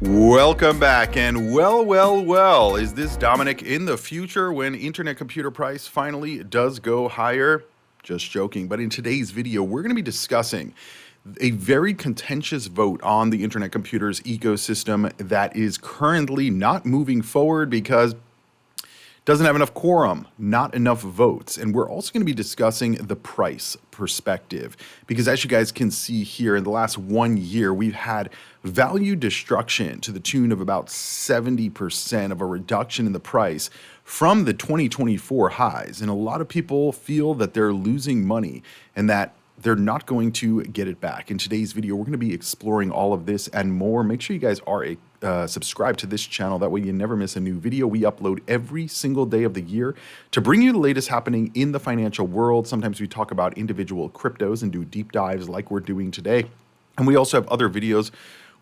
Welcome back, and well, is this Dominic in the future when internet computer price finally does go higher? Just joking, but in today's video, we're going to be discussing a very contentious vote on the internet computers ecosystem that is currently not moving forward because doesn't have enough quorum, not enough votes. And we're also going to be discussing the price perspective because as you guys can see here, in the last 1 year, we've had value destruction to the tune of about 70% of a reduction in the price from the 2024 highs. And a lot of people feel that they're losing money and that they're not going to get it back. In today's video, we're going to be exploring all of this and more. Make sure you guys are subscribe to this channel. That way you never miss a new video. We upload every single day of the year to bring you the latest happening in the financial world. Sometimes we talk about individual cryptos and do deep dives like we're doing today. And we also have other videos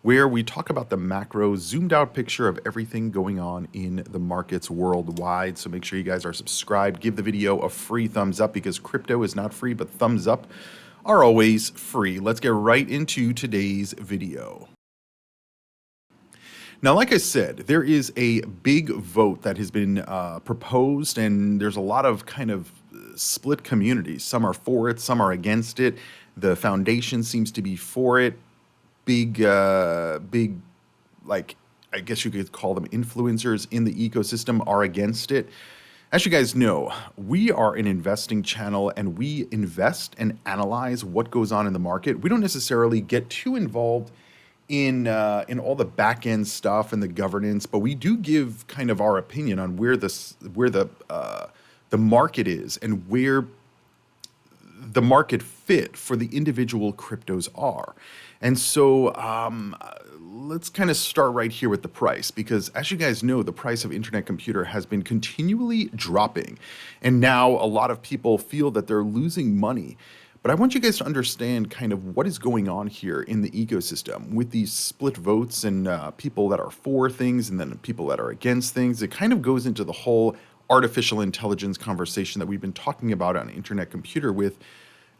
where we talk about the macro zoomed out picture of everything going on in the markets worldwide. So make sure you guys are subscribed. Give the video a free thumbs up because crypto is not free, but thumbs up are always free. Let's get right into today's video. Now, like I said, there is a big vote that has been proposed, and there's a lot of kind of split communities. Some are for it, some are against it. The foundation seems to be for it. Big, like, I guess you could call them influencers in the ecosystem are against it. As you guys know, we are an investing channel and we invest and analyze what goes on in the market. We don't necessarily get too involved in all the back end stuff and the governance, but we do give kind of our opinion on where the market is and where the market fit for the individual cryptos are. And so let's kind of start right here with the price, because as you guys know, the price of internet computer has been continually dropping. And now a lot of people feel that they're losing money. But I want you guys to understand kind of what is going on here in the ecosystem with these split votes and people that are for things and then people that are against things. It kind of goes into the whole artificial intelligence conversation that we've been talking about on internet computer with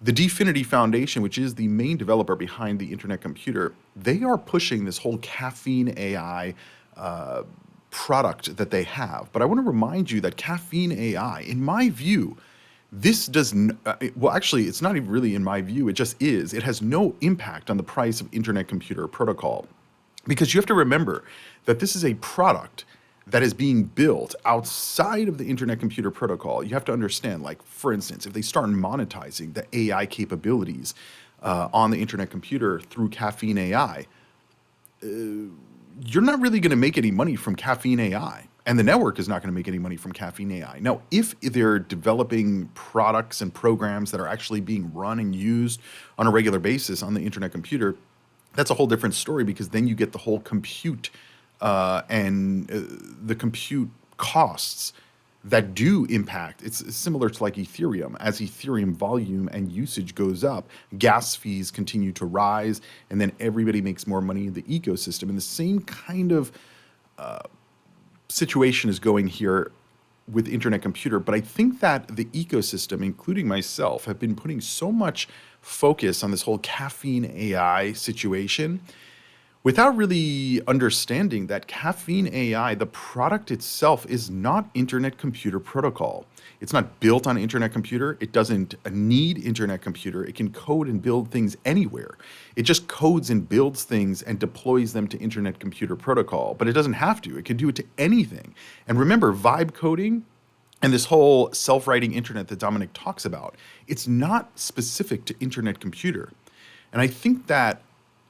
the Dfinity Foundation, which is the main developer behind the internet computer. They are pushing this whole caffeine AI product that they have. But I want to remind you that caffeine AI, in my view, this does well, actually, it's not even really in my view. It just is. It has no impact on the price of internet computer protocol, because you have to remember that this is a product that is being built outside of the internet computer protocol. You have to understand, like, for instance, if they start monetizing the AI capabilities on the internet computer through caffeine AI, you're not really going to make any money from caffeine AI. And the network is not going to make any money from caffeine AI. Now, if they're developing products and programs that are actually being run and used on a regular basis on the internet computer, that's a whole different story, because then you get the whole compute and the compute costs that do impact. It's similar to like Ethereum. As Ethereum volume and usage goes up, gas fees continue to rise, and then everybody makes more money in the ecosystem. And the same kind of situation is going here with internet computer. But I think that the ecosystem, including myself, have been putting so much focus on this whole caffeine AI situation without really understanding that caffeine AI, the product itself, is not internet computer protocol. It's not built on internet computer. It doesn't need internet computer. It can code and build things anywhere. It just codes and builds things and deploys them to internet computer protocol, but it doesn't have to. It can do it to anything. And remember, vibe coding and this whole self-writing internet that Dominic talks about, it's not specific to internet computer. And I think that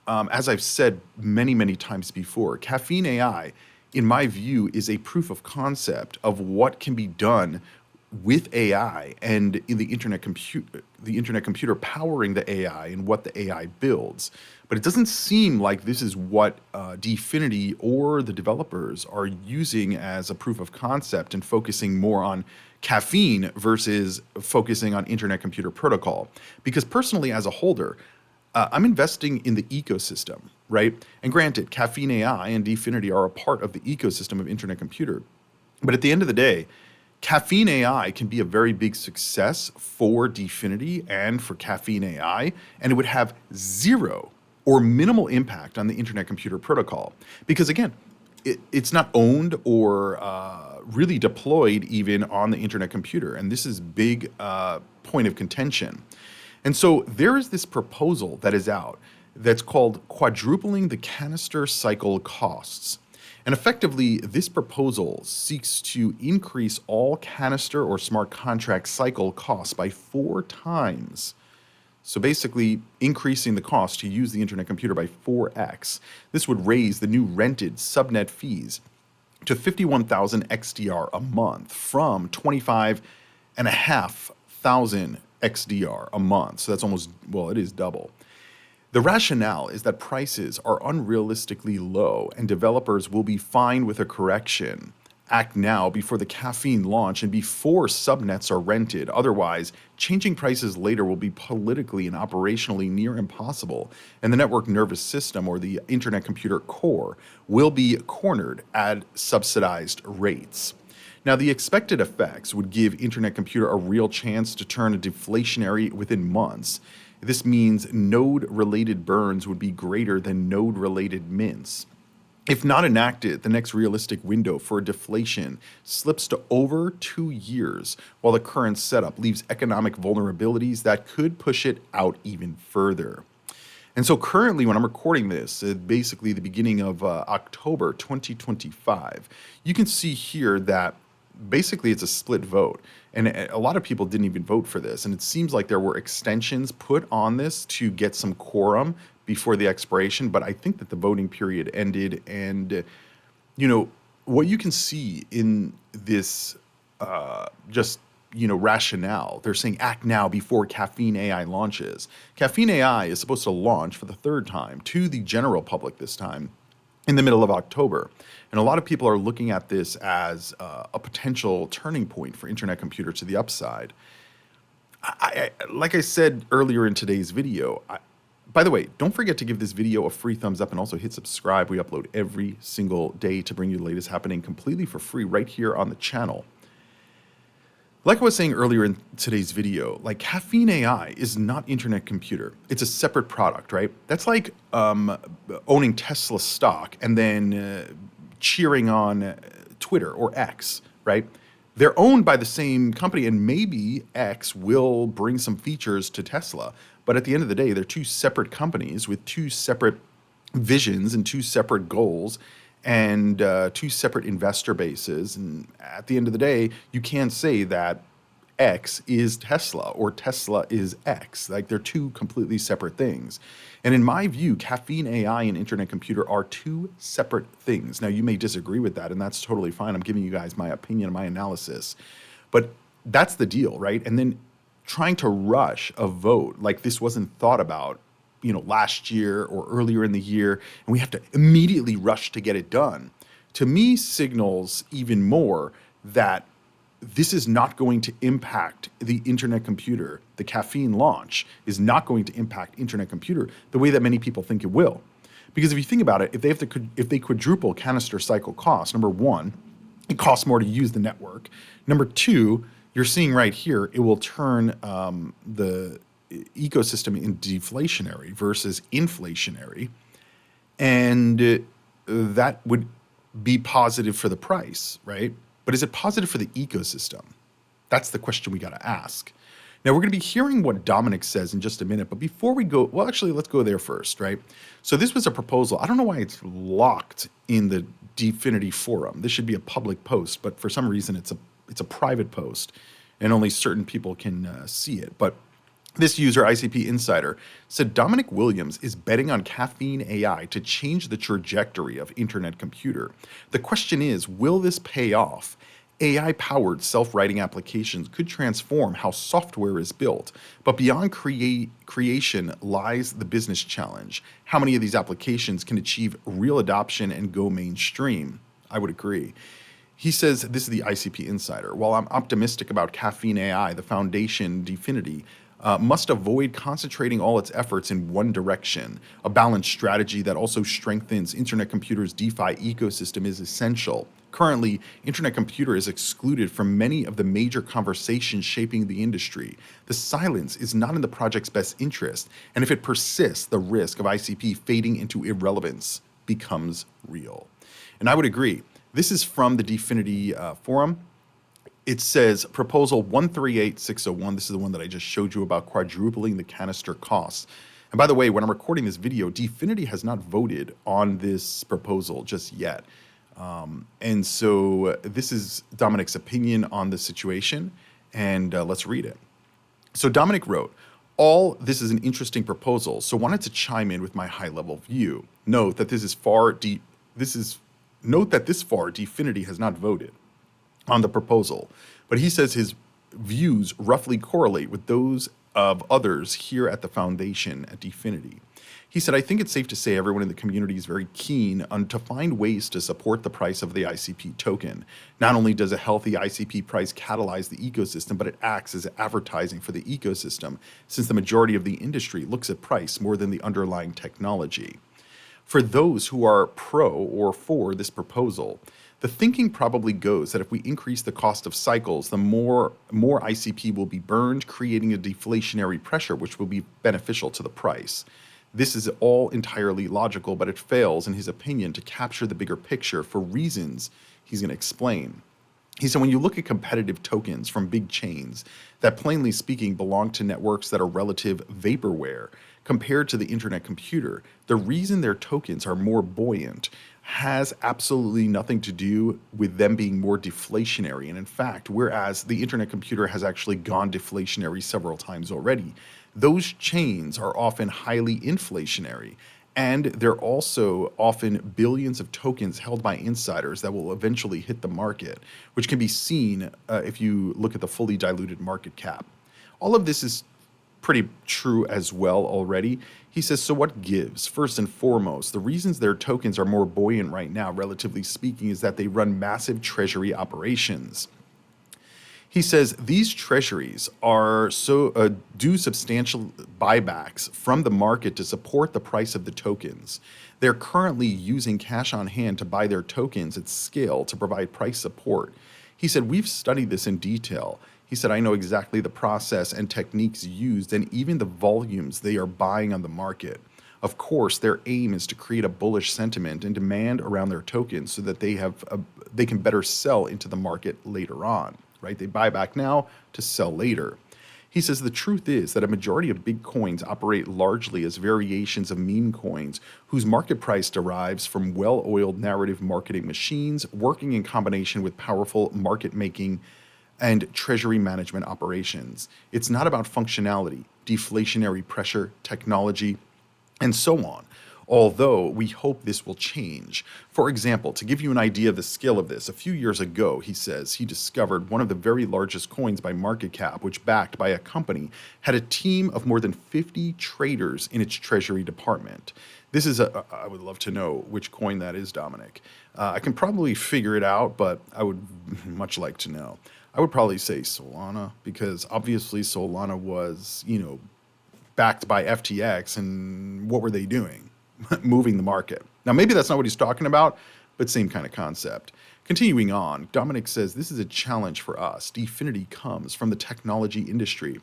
as I've said many, many times before, caffeine AI, in my view, is a proof of concept of what can be done with AI and in the internet computer powering the AI and what the AI builds. But it doesn't seem like this is what Dfinity or the developers are using as a proof of concept and focusing more on caffeine versus focusing on internet computer protocol. Because personally, as a holder, I'm investing in the ecosystem, right? And granted, caffeine AI and Dfinity are a part of the ecosystem of internet computer. But at the end of the day, caffeine AI can be a very big success for Dfinity and for caffeine AI, and it would have zero or minimal impact on the Internet Computer Protocol. Because again, it's not owned or really deployed even on the Internet Computer. And this is big point of contention. And so there is this proposal that is out that's called quadrupling the canister cycle costs. And effectively, this proposal seeks to increase all canister or smart contract cycle costs by 4 times. So basically, increasing the cost to use the Internet Computer by 4x. This would raise the new rented subnet fees to 51,000 XDR a month from 25,500 XDR a month. So that's almost, well, it is double. The rationale is that prices are unrealistically low and developers will be fine with a correction. Act now before the caffeine launch and before subnets are rented. Otherwise, changing prices later will be politically and operationally near impossible, and the network nervous system, or the Internet Computer core, will be cornered at subsidized rates. Now, the expected effects would give Internet Computer a real chance to turn deflationary within months. This means node-related burns would be greater than node-related mints. If not enacted, the next realistic window for deflation slips to over 2 years, while the current setup leaves economic vulnerabilities that could push it out even further. And so currently, when I'm recording this, basically the beginning of October 2025, you can see here that basically it's a split vote. And a lot of people didn't even vote for this. And it seems like there were extensions put on this to get some quorum before the expiration. But I think that the voting period ended. And, what you can see in this rationale, they're saying act now before Caffeine AI launches. Caffeine AI is supposed to launch for the 3rd time to the general public this time in the middle of October. And a lot of people are looking at this as a potential turning point for Internet Computer to the upside. Like I said earlier in today's video, by the way, don't forget to give this video a free thumbs up and also hit subscribe. We upload every single day to bring you the latest happening completely for free right here on the channel. Like I was saying earlier in today's video, like Caffeine AI is not Internet Computer. It's a separate product, right? That's like owning Tesla stock and then cheering on Twitter or X, right? They're owned by the same company, and maybe X will bring some features to Tesla. But at the end of the day, they're 2 separate companies with 2 separate visions and 2 separate goals and 2 separate investor bases. And at the end of the day, you can't say that X is Tesla or Tesla is X. Like, they're 2 completely separate things. And in my view, Caffeine AI and Internet Computer are 2 separate things. Now, you may disagree with that, and that's totally fine. I'm giving you guys my opinion and my analysis. But that's the deal, right? And then trying to rush a vote like this wasn't thought about, last year or earlier in the year, and we have to immediately rush to get it done, to me signals even more that this is not going to impact the Internet Computer. The caffeine launch is not going to impact Internet Computer the way that many people think it will. Because if you think about it, if they quadruple canister cycle cost, number one, it costs more to use the network. Number two, you're seeing right here, it will turn the ecosystem into deflationary versus inflationary. And that would be positive for the price, right? But is it positive for the ecosystem? That's the question we got to ask. Now, we're going to be hearing what Dominic says in just a minute. But before we go, well, actually, let's go there first, right? So this was a proposal. I don't know why it's locked in the Dfinity forum. This should be a public post, but for some reason, it's a private post, and only certain people can see it. But this user, ICP Insider, said Dominic Williams is betting on Caffeine AI to change the trajectory of Internet Computer. The question is, will this pay off? AI-powered self-writing applications could transform how software is built, but beyond creation lies the business challenge. How many of these applications can achieve real adoption and go mainstream? I would agree. He says, this is the ICP Insider, while I'm optimistic about Caffeine AI, the foundation, Dfinity, must avoid concentrating all its efforts in one direction. A balanced strategy that also strengthens Internet Computer's DeFi ecosystem is essential. Currently, Internet Computer is excluded from many of the major conversations shaping the industry. The silence is not in the project's best interest, and if it persists, the risk of ICP fading into irrelevance becomes real. And I would agree. This is from the Dfinity forum. It says proposal 138601. This is the one that I just showed you about quadrupling the canister costs. And by the way, when I'm recording this video, Dfinity has not voted on this proposal just yet. And so this is Dominic's opinion on the situation, and let's read it. So Dominic wrote, all this is an interesting proposal, so wanted to chime in with my high-level view. Note that this far, Dfinity has not voted on the proposal, but he says his views roughly correlate with those of others here at the foundation at Dfinity. He said, I think it's safe to say everyone in the community is very keen to find ways to support the price of the ICP token. Not only does a healthy ICP price catalyze the ecosystem, but it acts as advertising for the ecosystem, since the majority of the industry looks at price more than the underlying technology. For those who are pro or for this proposal, the thinking probably goes that if we increase the cost of cycles, the more ICP will be burned, creating a deflationary pressure, which will be beneficial to the price. This is all entirely logical, but it fails, in his opinion, to capture the bigger picture for reasons he's going to explain. He said, when you look at competitive tokens from big chains that plainly speaking belong to networks that are relative vaporware compared to the Internet Computer, the reason their tokens are more buoyant has absolutely nothing to do with them being more deflationary. And in fact, whereas the Internet Computer has actually gone deflationary several times already, those chains are often highly inflationary. And they're also often billions of tokens held by insiders that will eventually hit the market, which can be seen if you look at the fully diluted market cap. All of this is pretty true as well already. He says, so what gives? First and foremost, the reasons their tokens are more buoyant right now, relatively speaking, is that they run massive treasury operations. He says these treasuries are do substantial buybacks from the market to support the price of the tokens. They're currently using cash on hand to buy their tokens at scale to provide price support. He said, we've studied this in detail. He said, I know exactly the process and techniques used and even the volumes they are buying on the market. Of course, their aim is to create a bullish sentiment and demand around their tokens so that they can better sell into the market later on. Right? They buy back now to sell later. He says the truth is that a majority of big coins operate largely as variations of meme coins whose market price derives from well-oiled narrative marketing machines working in combination with powerful market making and treasury management operations. It's not about functionality, deflationary pressure, technology, and so on. Although we hope this will change. For example, to give you an idea of the scale of this, a few years ago, he says, he discovered one of the very largest coins by market cap, which backed by a company, had a team of more than 50 traders in its treasury department. This is I would love to know which coin that is, Dominic. I can probably figure it out, but I would much like to know. I would probably say Solana, because obviously Solana was, backed by FTX, and what were they doing? Moving the market. Now, maybe that's not what he's talking about, but same kind of concept. Continuing on, Dominic says this is a challenge for us. Dfinity comes from the technology industry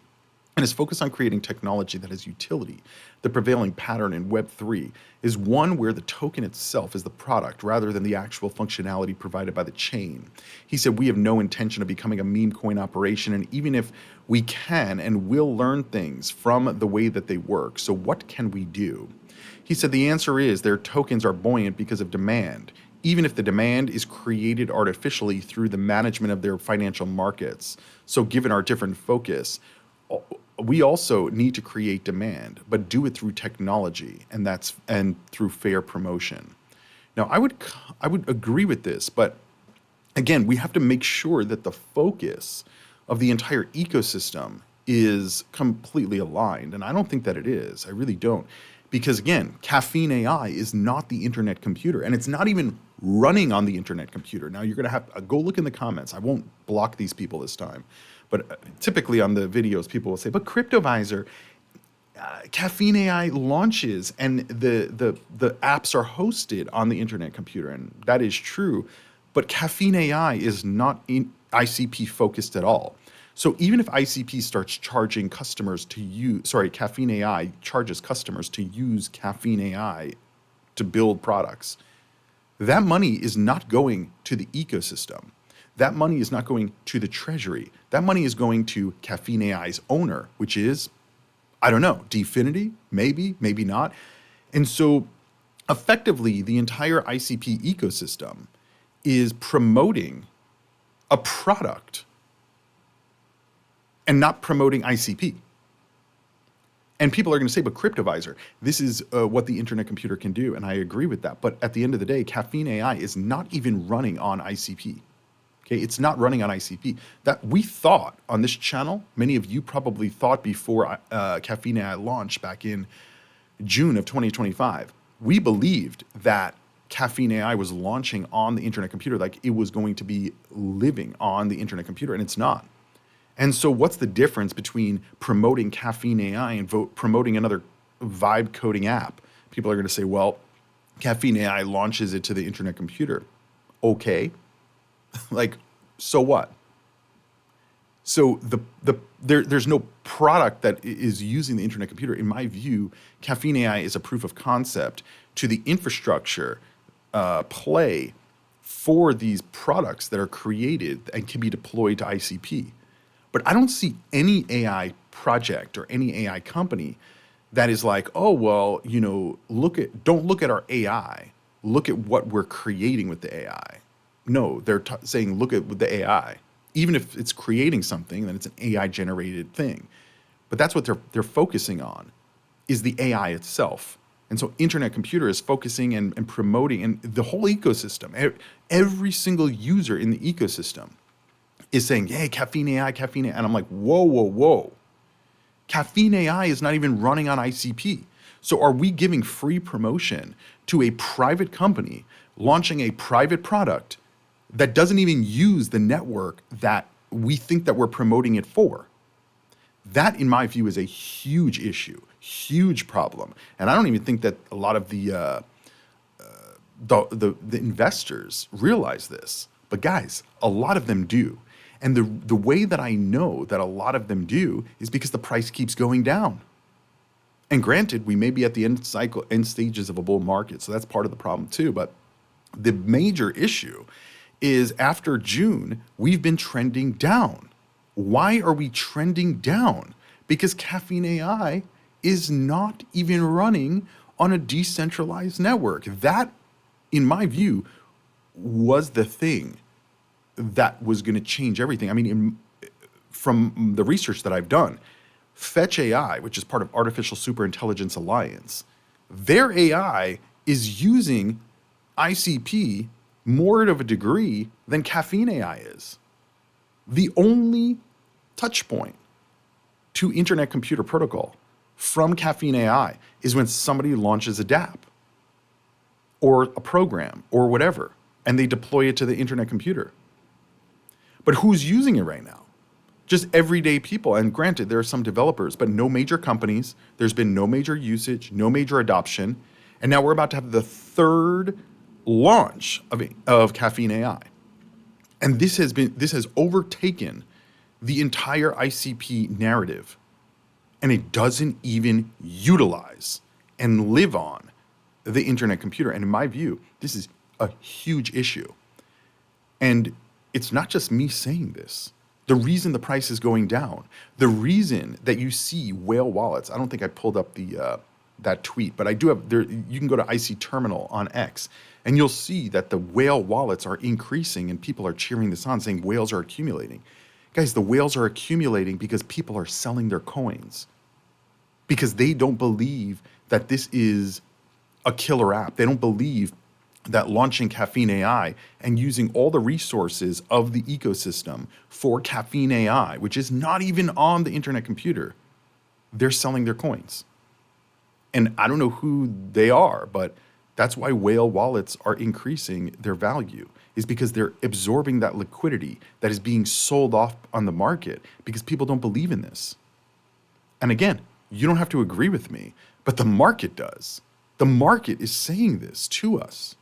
and is focused on creating technology that has utility. The prevailing pattern in Web3 is one where the token itself is the product rather than the actual functionality provided by the chain. He said, we have no intention of becoming a meme coin operation, and even if we can and will learn things from the way that they work, so what can we do? He said the answer is their tokens are buoyant because of demand, even if the demand is created artificially through the management of their financial markets. So given our different focus, we also need to create demand, but do it through technology and through fair promotion. Now, I would agree with this, but again, we have to make sure that the focus of the entire ecosystem is completely aligned, and I don't think that it is. I really don't. Because again, Caffeine AI is not the Internet Computer, and it's not even running on the Internet Computer. Now, you're going to have to go look in the comments. I won't block these people this time. But typically on the videos, people will say, but Cryptoviser, Caffeine AI launches and the apps are hosted on the internet computer. And that is true. But Caffeine AI is not ICP focused at all. So even if ICP starts charging customers to use, sorry, Caffeine AI charges customers to use Caffeine AI to build products, that money is not going to the ecosystem. That money is not going to the treasury. That money is going to Caffeine AI's owner, which is, I don't know, Dfinity, maybe, maybe not. And so effectively, the entire ICP ecosystem is promoting a product and not promoting ICP. And people are going to say, but Cryptoviser, this is what the internet computer can do. And I agree with that. But at the end of the day, Caffeine AI is not even running on ICP. Okay, it's not running on ICP. That we thought on this channel, many of you probably thought before Caffeine AI launched back in June of 2025, we believed that Caffeine AI was launching on the internet computer, like it was going to be living on the internet computer, and it's not. And so what's the difference between promoting Caffeine AI and promoting another vibe coding app? People are going to say, well, Caffeine AI launches it to the internet computer. Okay. Like, so what? So there's no product that is using the internet computer. In my view, Caffeine AI is a proof of concept to the infrastructure play for these products that are created and can be deployed to ICP. But I don't see any AI project or any AI company that is like, oh, well, you know, don't look at our AI. Look at what we're creating with the AI. No, they're saying, look at the AI. Even if it's creating something, then it's an AI generated thing. But that's what they're focusing on, is the AI itself. And so internet computer is focusing and promoting, and the whole ecosystem, every single user in the ecosystem is saying, hey, Caffeine AI, Caffeine AI. And I'm like, whoa, whoa, whoa. Caffeine AI is not even running on ICP. So are we giving free promotion to a private company launching a private product that doesn't even use the network that we think that we're promoting it for? That, in my view, is a huge issue, huge problem. And I don't even think that a lot of the investors realize this. But guys, a lot of them do. And the way that I know that a lot of them do is because the price keeps going down. And granted, we may be at the end stages of a bull market, so that's part of the problem too. But the major issue is after June, we've been trending down. Why are we trending down? Because Caffeine AI is not even running on a decentralized network. That, in my view, was the thing that was going to change everything. I mean, from the research that I've done, Fetch AI, which is part of Artificial Superintelligence Alliance, their AI is using ICP more of a degree than Caffeine AI is. The only touch point to Internet Computer Protocol from Caffeine AI is when somebody launches a dApp or a program or whatever, and they deploy it to the internet computer. But who's using it right now? Just everyday people. And granted, there are some developers, but no major companies. There's been no major usage, no major adoption. And now we're about to have the third launch of Caffeine AI. And this has overtaken the entire ICP narrative. And it doesn't even utilize and live on the internet computer. And in my view, this is a huge issue. And it's not just me saying this. The reason the price is going down, the reason that you see whale wallets, I don't think I pulled up that tweet, but I do have there. You can go to IC Terminal on X, and you'll see that the whale wallets are increasing, and people are cheering this on, saying whales are accumulating. Guys, the whales are accumulating because people are selling their coins because they don't believe that this is a killer app. They don't believe that launching Caffeine AI and using all the resources of the ecosystem for Caffeine AI, which is not even on the internet computer, they're selling their coins. And I don't know who they are, but That's why whale wallets are increasing their value, is because they're absorbing that liquidity that is being sold off on the market because people don't believe in this. And again, you don't have to agree with me, but the market does. The market is saying this to us.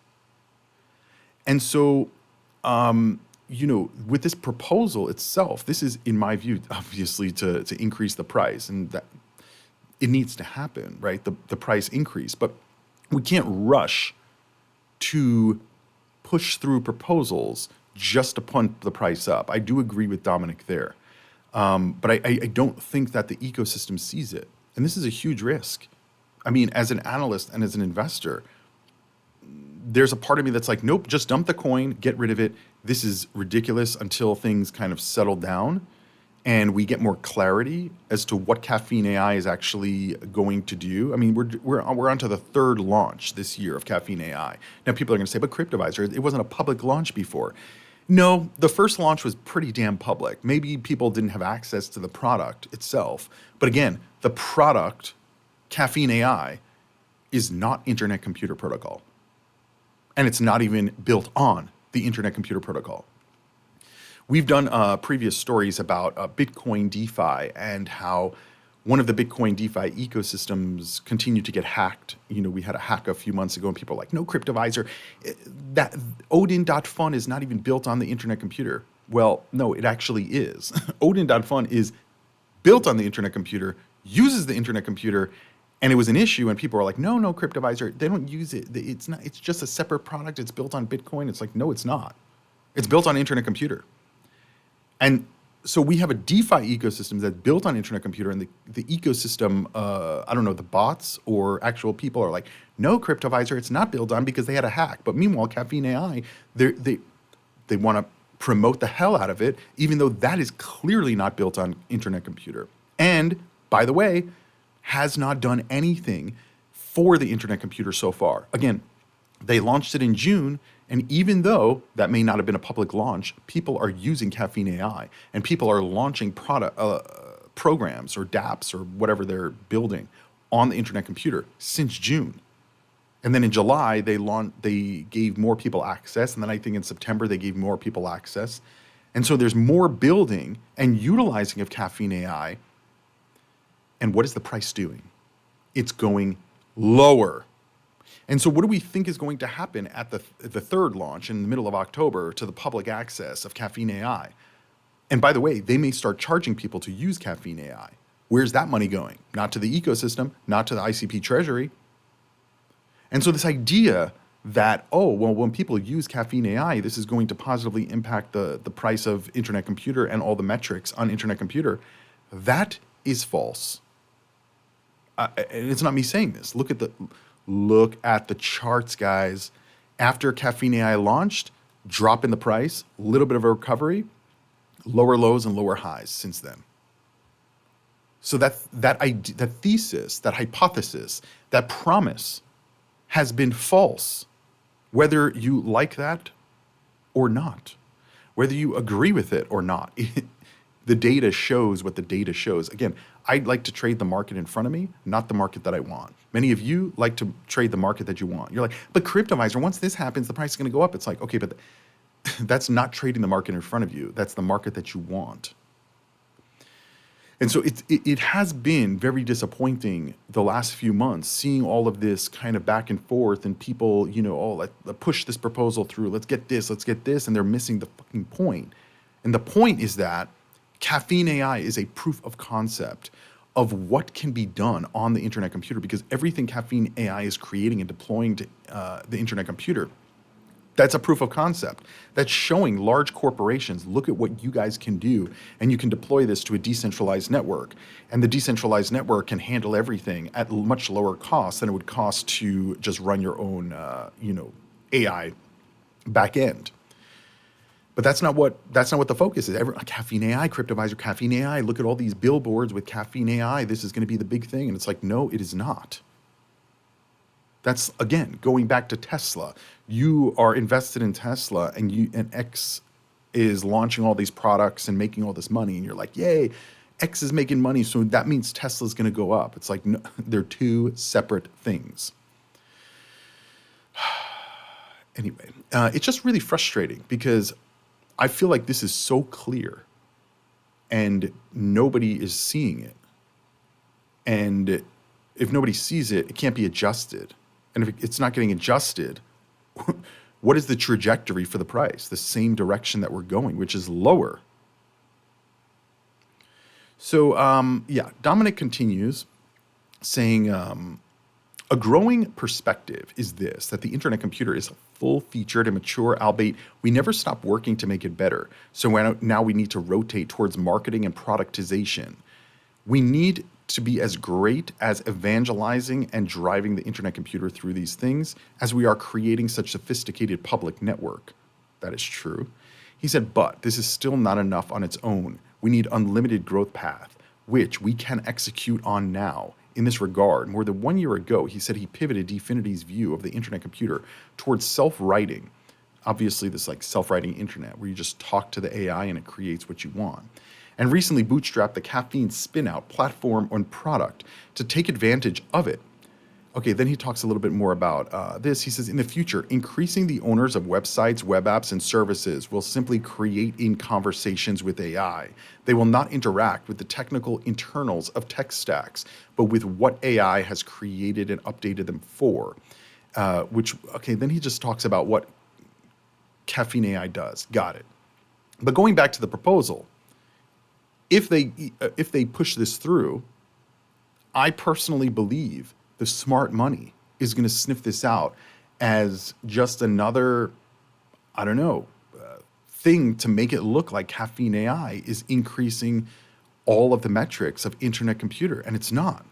And so, with this proposal itself, this is, in my view, obviously to increase the price, and that it needs to happen, right? The price increase, but we can't rush to push through proposals just to punt the price up. I do agree with Dominic there, but I don't think that the ecosystem sees it, and this is a huge risk. I mean, as an analyst and as an investor, there's a part of me that's like, nope, just dump the coin, get rid of it. This is ridiculous until things kind of settle down and we get more clarity as to what Caffeine AI is actually going to do. I mean, we're onto the third launch this year of Caffeine AI. Now, people are going to say, but Cryptoviser, it wasn't a public launch before. No, the first launch was pretty damn public. Maybe people didn't have access to the product itself. But again, the product, Caffeine AI, is not Internet Computer Protocol. And it's not even built on the Internet Computer Protocol. We've done previous stories about Bitcoin DeFi and how one of the Bitcoin DeFi ecosystems continued to get hacked. We had a hack a few months ago and people are like, no, Cryptoviser, that Odin.fun is not even built on the Internet Computer. Well, no, it actually is. Odin.fun is built on the Internet Computer, uses the Internet Computer, and it was an issue, and people were like, no, Cryptoviser, they don't use it. It's not. It's just a separate product. It's built on Bitcoin. It's like, no, it's not. It's built on Internet Computer. And so we have a DeFi ecosystem that's built on Internet Computer, and the ecosystem, I don't know, the bots or actual people are like, no, Cryptoviser, it's not built on because they had a hack. But meanwhile, Caffeine AI, they want to promote the hell out of it, even though that is clearly not built on Internet Computer. And by the way, has not done anything for the Internet Computer so far. Again, they launched it in June, and even though that may not have been a public launch, people are using Caffeine AI, and people are launching programs or dApps or whatever they're building on the Internet Computer since June. And then in July, they gave more people access, and then I think in September they gave more people access. And so there's more building and utilizing of Caffeine AI. And what is the price doing? It's going lower. And so what do we think is going to happen at the third launch in the middle of October to the public access of Caffeine AI? And by the way, they may start charging people to use Caffeine AI. Where's that money going? Not to the ecosystem, not to the ICP treasury. And so this idea that, when people use Caffeine AI, this is going to positively impact the price of Internet Computer and all the metrics on Internet Computer, that is false. And it's not me saying this. Look at the charts, guys. After Caffeine AI launched, drop in the price, a little bit of a recovery, lower lows and lower highs since then. So that thesis, that hypothesis, that promise has been false, whether you like that or not, whether you agree with it or not. The data shows what the data shows. Again, I'd like to trade the market in front of me, not the market that I want. Many of you like to trade the market that you want. You're like, but Cryptoviser, once this happens, the price is going to go up. It's like, okay, but that's not trading the market in front of you. That's the market that you want. And so it has been very disappointing the last few months, seeing all of this kind of back and forth and people, let's push this proposal through. Let's get this. And they're missing the fucking point. And the point is that Caffeine AI is a proof of concept of what can be done on the Internet Computer, because everything Caffeine AI is creating and deploying to the Internet Computer, that's a proof of concept. That's showing large corporations, look at what you guys can do, and you can deploy this to a decentralized network. And the decentralized network can handle everything at much lower cost than it would cost to just run your own, AI back end. But that's not what the focus is. Caffeine AI, Cryptoviser, Caffeine AI. Look at all these billboards with Caffeine AI. This is going to be the big thing, and it's like, no, it is not. That's again going back to Tesla. You are invested in Tesla, and X is launching all these products and making all this money, and you're like, yay, X is making money, so that means Tesla's going to go up. It's like, no, they're two separate things. Anyway, it's just really frustrating because I feel like this is so clear and nobody is seeing it. And if nobody sees it, it can't be adjusted. And if it's not getting adjusted, what is the trajectory for the price? The same direction that we're going, which is lower. So, yeah, Dominic continues saying, a growing perspective is this, that the internet computer is full-featured and mature, albeit we never stop working to make it better. So now we need to rotate towards marketing and productization. We need to be as great as evangelizing and driving the internet computer through these things as we are creating such sophisticated public network. That is true. He said, but this is still not enough on its own. We need unlimited growth path, which we can execute on now. In this regard, more than 1 year ago, he said he pivoted Dfinity's view of the internet computer towards self-writing. Obviously, this like self-writing internet where you just talk to the AI and it creates what you want. And recently bootstrapped the caffeine spin-out platform and product to take advantage of it. Okay, then he talks a little bit more about this. He says, in the future, increasing the owners of websites, web apps, and services will simply create in conversations with AI. They will not interact with the technical internals of tech stacks, but with what AI has created and updated them for. Then he just talks about what Caffeine AI does. Got it. But going back to the proposal, if they push this through, I personally believe the smart money is going to sniff this out as just another, thing to make it look like Caffeine AI is increasing all of the metrics of internet computer, and it's not.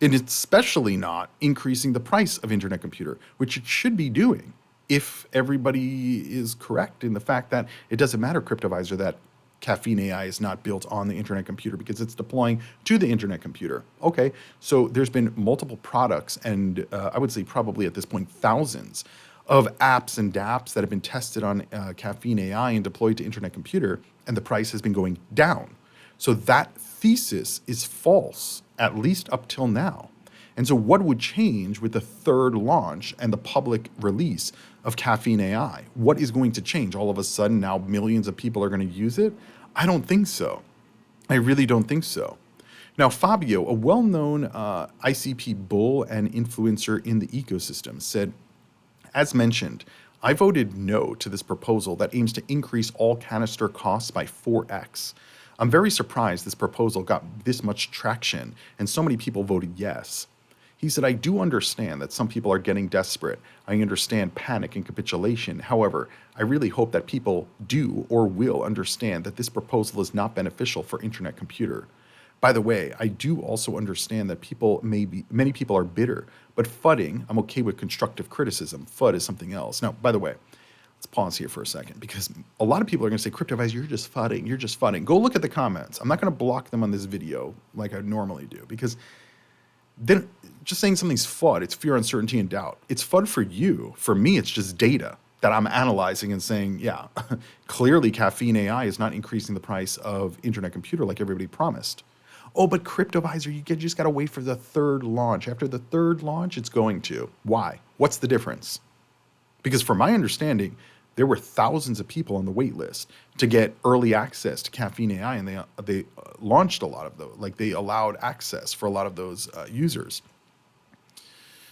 And it's especially not increasing the price of internet computer, which it should be doing if everybody is correct in the fact that it doesn't matter, Cryptoviser, that Caffeine AI is not built on the internet computer because it's deploying to the internet computer. Okay, so there's been multiple products and I would say probably at this point thousands of apps and dApps that have been tested on Caffeine AI and deployed to internet computer, and the price has been going down. So that thesis is false, at least up till now. And so what would change with the third launch and the public release of Caffeine AI? What is going to change? All of a sudden now millions of people are going to use it? I don't think so. I really don't think so. Now, Fabio, a well-known ICP bull and influencer in the ecosystem, said, as mentioned, I voted no to this proposal that aims to increase all canister costs by 4x. I'm very surprised this proposal got this much traction and so many people voted yes. He said, I do understand that some people are getting desperate. I understand panic and capitulation. However, I really hope that people do or will understand that this proposal is not beneficial for internet computer. By the way, I do also understand that many people are bitter, but fudding, I'm okay with constructive criticism. FUD is something else. Now, by the way, let's pause here for a second because a lot of people are going to say, Cryptoviser, you're just fudding. Go look at the comments. I'm not going to block them on this video like I normally do because then just saying something's FUD, it's fear, uncertainty, and doubt. It's FUD for you. For me, it's just data that I'm analyzing and saying, yeah, clearly Caffeine AI is not increasing the price of internet computer like everybody promised. Oh, but Cryptoviser, you just got to wait for the third launch. After the third launch, it's going to. Why? What's the difference? Because from my understanding, there were thousands of people on the wait list to get early access to Caffeine AI, and they launched a lot of those. Like they allowed access for a lot of those users.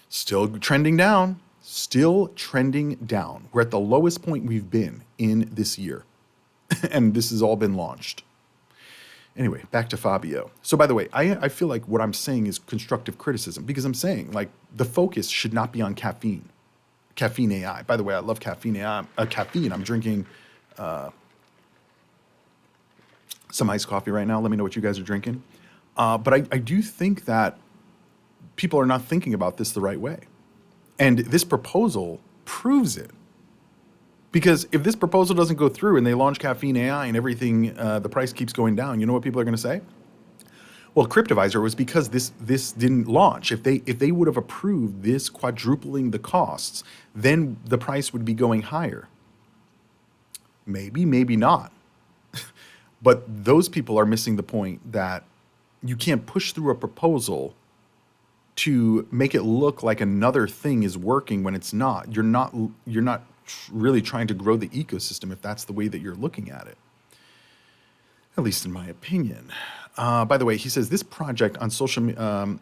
Still trending down. We're at the lowest point we've been in this year, and this has all been launched. Anyway, back to Fabio. So by the way, I feel like what I'm saying is constructive criticism because I'm saying like the focus should not be on Caffeine AI. By the way, I love Caffeine AI. Caffeine. I'm drinking some iced coffee right now. Let me know what you guys are drinking. But I do think that people are not thinking about this the right way. And this proposal proves it. Because if this proposal doesn't go through and they launch Caffeine AI and everything, the price keeps going down, you know what people are going to say? Well, Cryptoviser was because this didn't launch. If they would have approved this quadrupling the costs, then the price would be going higher. Maybe, maybe not. But those people are missing the point that you can't push through a proposal to make it look like another thing is working when it's not. You're not really trying to grow the ecosystem if that's the way that you're looking at it, at least in my opinion. By the way, he says this project on social media.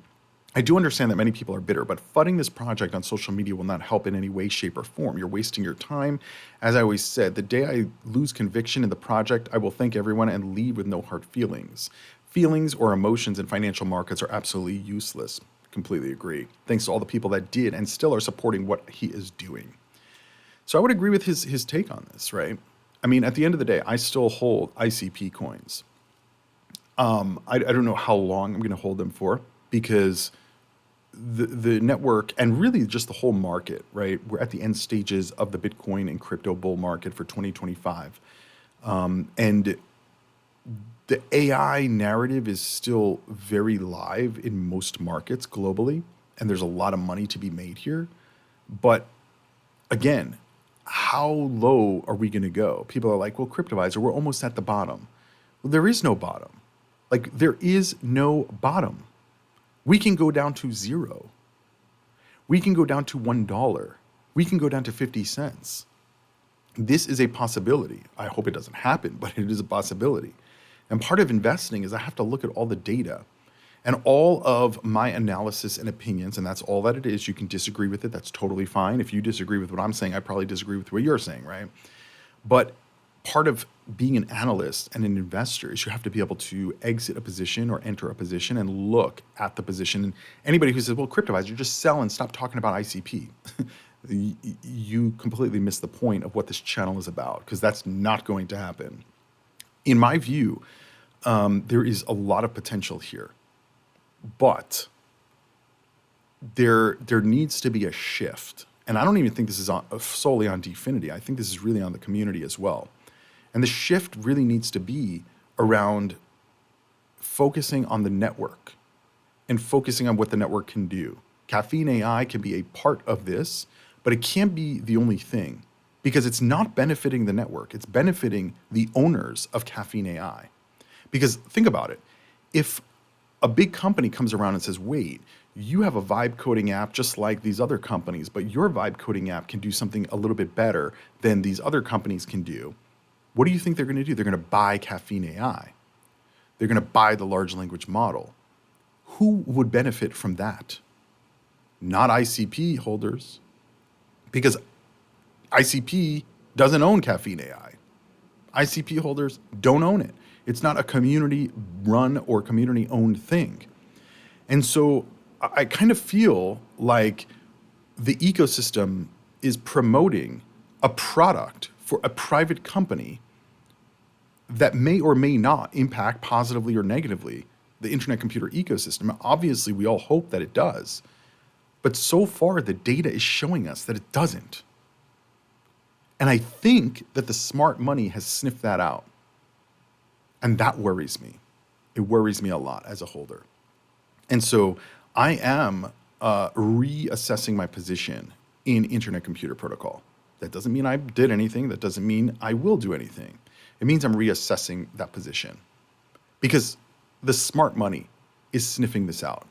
I do understand that many people are bitter, but fudding this project on social media will not help in any way, shape, or form. You're wasting your time. As I always said, the day I lose conviction in the project, I will thank everyone and leave with no hard feelings. Feelings or emotions in financial markets are absolutely useless. Completely agree. Thanks to all the people that did and still are supporting what he is doing. So I would agree with his take on this, right? I mean, at the end of the day, I still hold ICP coins. I don't know how long I'm going to hold them for because the network and really just the whole market, right? We're at the end stages of the Bitcoin and crypto bull market for 2025. And the AI narrative is still very live in most markets globally. And there's a lot of money to be made here. But again, how low are we going to go? People are like, well, Cryptoviser, we're almost at the bottom. Well, there is no bottom. Like, there is no bottom. We can go down to zero. We can go down to $1. We can go down to 50 cents. This is a possibility. I hope it doesn't happen, but it is a possibility. And part of investing is I have to look at all the data and all of my analysis and opinions, and that's all that it is. You can disagree with it. That's totally fine. If you disagree with what I'm saying, I probably disagree with what you're saying, right? But part of being an analyst and an investor is you have to be able to exit a position or enter a position and look at the position. And anybody who says, well, Cryptoviser, just sell and stop talking about ICP. You completely miss the point of what this channel is about, because that's not going to happen. In my view, there is a lot of potential here, but there needs to be a shift. And I don't even think this is solely on Dfinity. I think this is really on the community as well. And the shift really needs to be around focusing on the network and focusing on what the network can do. Caffeine AI can be a part of this, but it can't be the only thing because it's not benefiting the network. It's benefiting the owners of Caffeine AI. Because think about it. If a big company comes around and says, wait, you have a vibe coding app just like these other companies, but your vibe coding app can do something a little bit better than these other companies can do. What do you think they're going to do? They're going to buy Caffeine AI. They're going to buy the large language model. Who would benefit from that? Not ICP holders, because ICP doesn't own Caffeine AI. ICP holders don't own it. It's not a community run or community owned thing. And so I kind of feel like the ecosystem is promoting a product for a private company that may or may not impact positively or negatively the internet computer ecosystem. Obviously, we all hope that it does. But so far, the data is showing us that it doesn't. And I think that the smart money has sniffed that out. And that worries me. It worries me a lot as a holder. And so I am reassessing my position in Internet Computer Protocol. That doesn't mean I did anything. That doesn't mean I will do anything. It means I'm reassessing that position because the smart money is sniffing this out.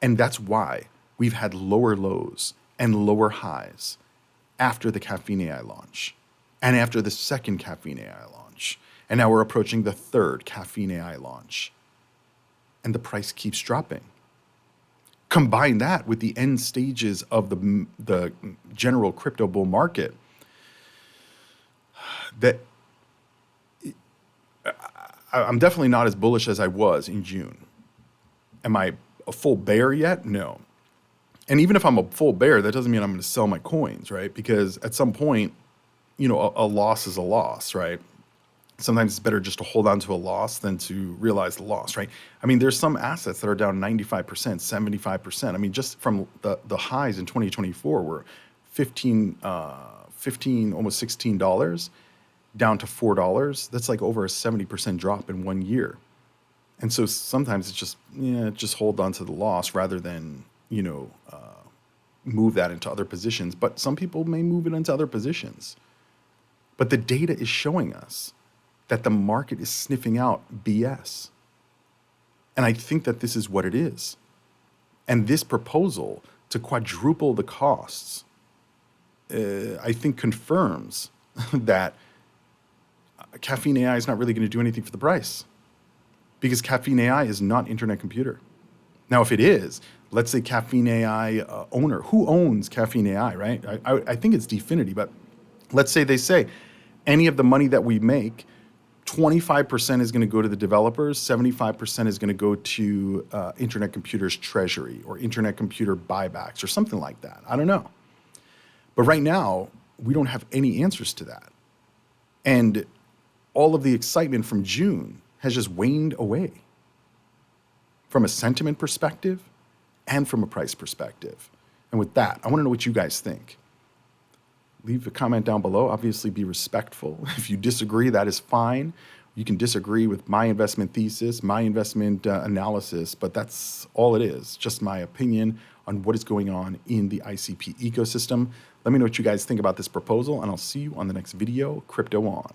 And that's why we've had lower lows and lower highs after the Caffeine AI launch and after the second Caffeine AI launch. And now we're approaching the third Caffeine AI launch. And the price keeps dropping. Combine that with the end stages of the general crypto bull market, that I'm definitely not as bullish as I was in June. Am I a full bear yet? No. And even if I'm a full bear, that doesn't mean I'm going to sell my coins, right? Because at some point, a loss is a loss, right? Sometimes it's better just to hold on to a loss than to realize the loss, right? I mean, there's some assets that are down 95%, 75%. I mean, just from the highs in 2024 were 15, almost $16 down to $4. That's like over a 70% drop in 1 year. And so sometimes it's just hold on to the loss rather than, move that into other positions. But some people may move it into other positions. But the data is showing us that the market is sniffing out BS. And I think that this is what it is. And this proposal to quadruple the costs, I think confirms that Caffeine AI is not really going to do anything for the price, because Caffeine AI is not Internet Computer. Now, if it is, let's say Caffeine AI owner, who owns Caffeine AI, right? I think it's Dfinity, but let's say they say any of the money that we make, 25% is going to go to the developers, 75% is going to go to Internet Computer's treasury or Internet Computer buybacks or something like that. I don't know. But right now, we don't have any answers to that. And all of the excitement from June has just waned away from a sentiment perspective and from a price perspective. And with that, I want to know what you guys think. Leave a comment down below. Obviously, be respectful. If you disagree, that is fine. You can disagree with my investment thesis, my investment analysis, but that's all it is. Just my opinion on what is going on in the ICP ecosystem. Let me know what you guys think about this proposal, and I'll see you on the next video. Crypto on.